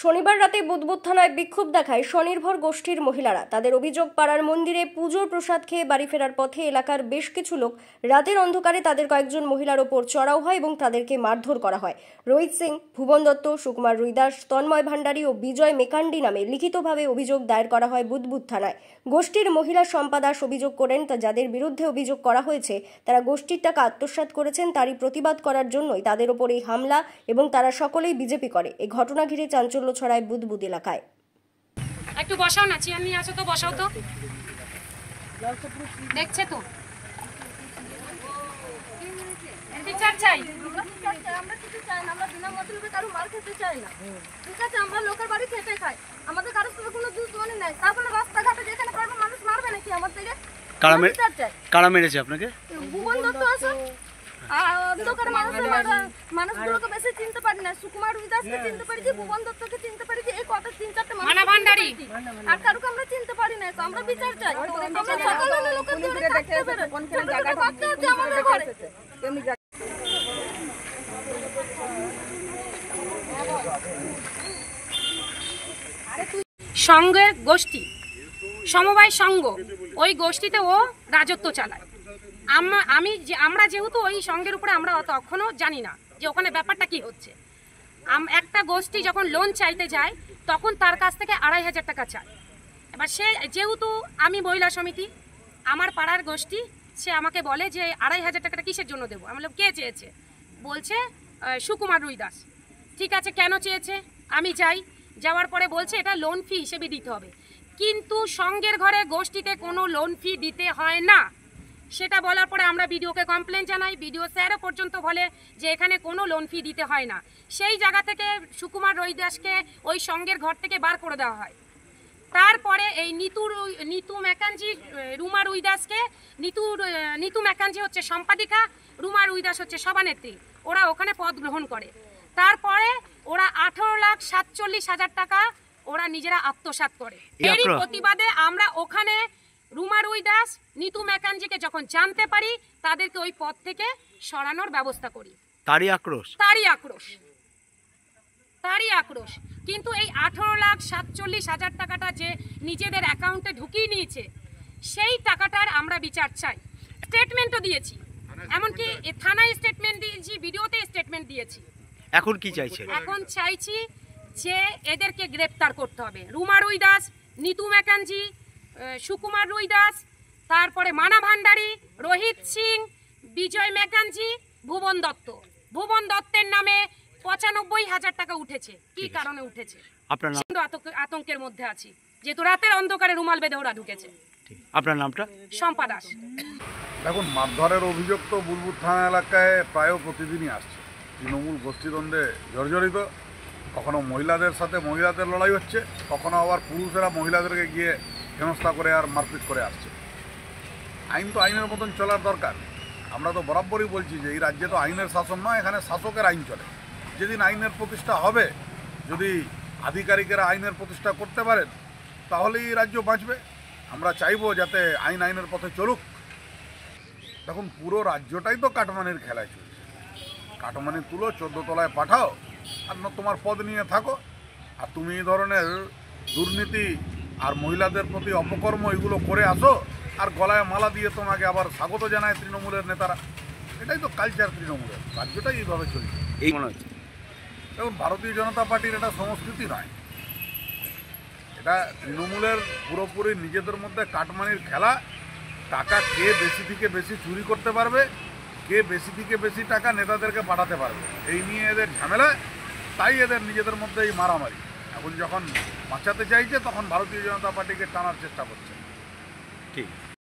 শনিবার রাতে বুদবুদ থানায় বিক্ষোভ দেখায় স্বনির্ভর গোষ্ঠীর মহিলারা। তাদের অভিযোগ, পাড়ার মন্দিরে পুজোর প্রসাদ খেয়ে বাড়ি ফেরার পথে এলাকার বেশ কিছু লোক রাতের অন্ধকারে তাদের কয়েকজন মহিলার ওপর চড়াও হয় এবং তাদেরকে মারধর করা হয়। রোহিত সিং, ভুবন দত্ত, সুকুমার রুইদাস, তন্ময় ভান্ডারী ও বিজয় মেকান্ডি নামে লিখিতভাবে অভিযোগ দায়ের করা হয় বুদবুদ থানায়। গোষ্ঠীর মহিলা শম্পা দাস অভিযোগ করেন, যাদের বিরুদ্ধে অভিযোগ করা হয়েছে তারা গোষ্ঠীর টাকা আত্মসাৎ করেছেন। তারই প্রতিবাদ করার জন্যই তাদের ওপর এই হামলা এবং তারা সকলেই বিজেপি করে। এই ঘটনা ঘিরে চাঞ্চল্য ছড়ায় বুদবুদ এলাকায়। একটু বসাও না, চেয়ার নিয়ে আসো তো, বসাও তো, দেখছে তো বিচার চাই। আমরা কিছু চাই না, আমরা বিনা মতলবে কারো মার খেতে চাই না, ঠিক আছে? আমরা লোকের বাড়ি খেতে খাই, আমাদের কারোর সাথে কোনো দুশ্মনী নাই। তারপরে রাস্তাঘাটে যেখানে পারবে মানুষ মারবে নাকি আমার থেকে? কারা মেরেছে আপনাকে? ভুবন দত্ত আছে, অন্ধকার মানুষগুলোকে বেশি চিনতে পারি না। সুকুমার রুইদাসকে চিনতে পারি, ভুবন দত্তকে চিনতে পারি, এই কত 3-4টা মানুষ, আর কারোকে আমরা চিনতে পারি না। তো আমরা বিচার চাই। আমরা সকালে লোকের ধরে থাকতে পারে, কোনখানে জায়গা বাচ্চা আছে আমাদের ঘরে। সঙ্গের গোষ্ঠী, সমবায় সংঘ, ওই গোষ্ঠীতে ও রাজত্ব চালায়। আমরা যেহেতু ওই সঙ্গের উপরে আমরা তখনও জানি না যে ওখানে ব্যাপারটা কি হচ্ছে। একটা গোষ্ঠী যখন লোন চাইতে যায় তখন তার কাছ থেকে 2500 টাকা চায়। এবার সে যেহেতু আমি মহিলা সমিতি, আমার পাড়ার গোষ্ঠী, সে আমাকে বলে যে 2500 টাকাটা কিসের জন্য দেবো? আমি বললাম কে চেয়েছে? বলছে সুকুমার রুইদাস। ঠিক আছে, কেন চেয়েছে? আমি যাই, যাওয়ার পরে বলছে এটা লোন ফি হিসেবে দিতে হবে। কিন্তু সঙ্গের ঘরে গোষ্ঠীতে কোনো লোন ফি দিতে হয় না। সেটা বলার পরে আমরা বিডিওকে কমপ্লেন জানাই, বিডিও স্যারও পর্যন্ত বলে যে এখানে কোনো লোন ফি দিতে হয় না। সেই জায়গা থেকে সুকুমার রুইদাসকে ওই সঙ্গের ঘর থেকে বার করে দেওয়া হয়। তারপরে এই নিতু ম্যাকাঞ্জি, রুমা রুইদাসকে, নিতু ম্যাকাঞ্জি হচ্ছে সম্পাদিকা, রুমা রুইদাস হচ্ছে সভানেত্রী, ওরা ওখানে পদ গ্রহণ করে। তারপরে ওরা 18,47,000 টাকা ওরা নিজেরা আত্মসাৎ করে। এরই প্রতিবাদে আমরা ওখানে রুমা রুইদাস, নিতু ম্যাকাঞ্জিকে যখন জানতে পারি তাদেরকে ওই পদ থেকে সরানোর ব্যবস্থা করি। তারই আক্রোশ। কিন্তু এই 18,47,000 টাকাটা যে নিজেদের অ্যাকাউন্টে ঢুকিয়ে নিয়েছে, সেই টাকাটার আমরা বিচার চাই। স্টেটমেন্টও দিয়েছি, এমনকি থানায় স্টেটমেন্ট দিয়েছি, ভিডিওতে স্টেটমেন্ট দিয়েছি। এখন কি চাইছে? এখন চাইছি যে এদেরকে গ্রেপ্তার করতে হবে। রুমা রুইদাস, নিতু ম্যাকাঞ্জি, সুকুমার রুইদাস, তারপরে মানা ভান্ডারী, রোহিত সিং, বিজয় মেকাঞ্জি, ভুবন দত্তের নামে 95,000 টাকা উঠেছে। কি কারণে উঠেছে? আতঙ্কের মধ্যে আছি, যেহেতু রাতের অন্ধকারে রুমাল বেঁধে ওরা ঢুকেছে। আপনার নামটা? শম্পা দাস। দেখুন, মারধরের অভিযোগ তো বুদবুদ থানা এলাকায় প্রায় প্রতিদিনই আসছে। তৃণমূল গোষ্ঠীদ্বন্দ্বে জর্জরিত। কখনো মহিলাদের সাথে মহিলাদের লড়াই হচ্ছে, কখনো আবার পুরুষেরা মহিলাদেরকে গিয়ে হেনস্থা করে আর মারপিট করে আসছে। আইন তো আইনের মতন চলার দরকার। আমরা তো বরাবরই বলছি যে এই রাজ্যে তো আইনের শাসন নয়, এখানে শাসকের আইন চলে। যেদিন আইনের প্রতিষ্ঠা হবে, যদি আধিকারিকেরা আইনের প্রতিষ্ঠা করতে পারেন, তাহলেই এই রাজ্য বাঁচবে। আমরা চাইবো যাতে আইনের পথে চলুক। দেখুন, পুরো রাজ্যটাই তো কাটমানির খেলায় চলছে। কাটমানি তুলো, 14 তলায় পাঠাও, আর তোমার পদ নিয়ে থাকো। আর তুমি এই ধরনের দুর্নীতি আর মহিলাদের প্রতি অপকর্ম এগুলো করে আসো, আর গলায় মালা দিয়ে তোমাকে আবার স্বাগত জানায় তৃণমূলের নেতারা। এটাই তো কালচার তৃণমূলের। রাজ্যটাই এইভাবে চলছে। এই মনে হচ্ছে দেখুন, ভারতীয় জনতা পার্টির এটা সংস্কৃতি নয়। এটা তৃণমূলের পুরোপুরি নিজেদের মধ্যে কাটমানির খেলা। টাকা কে বেশি থেকে বেশি চুরি করতে পারবে, কে বেশি থেকে বেশি টাকা নেতাদেরকে পাঠাতে পারবে, এই নিয়ে এদের ঝামেলা। তাই এদের নিজেদের মধ্যে এই মারামারি। এখন যখন বাঁচাতে চাইছে, তখন ভারতীয় জনতা পার্টিকে টানার চেষ্টা করছে। ঠিক।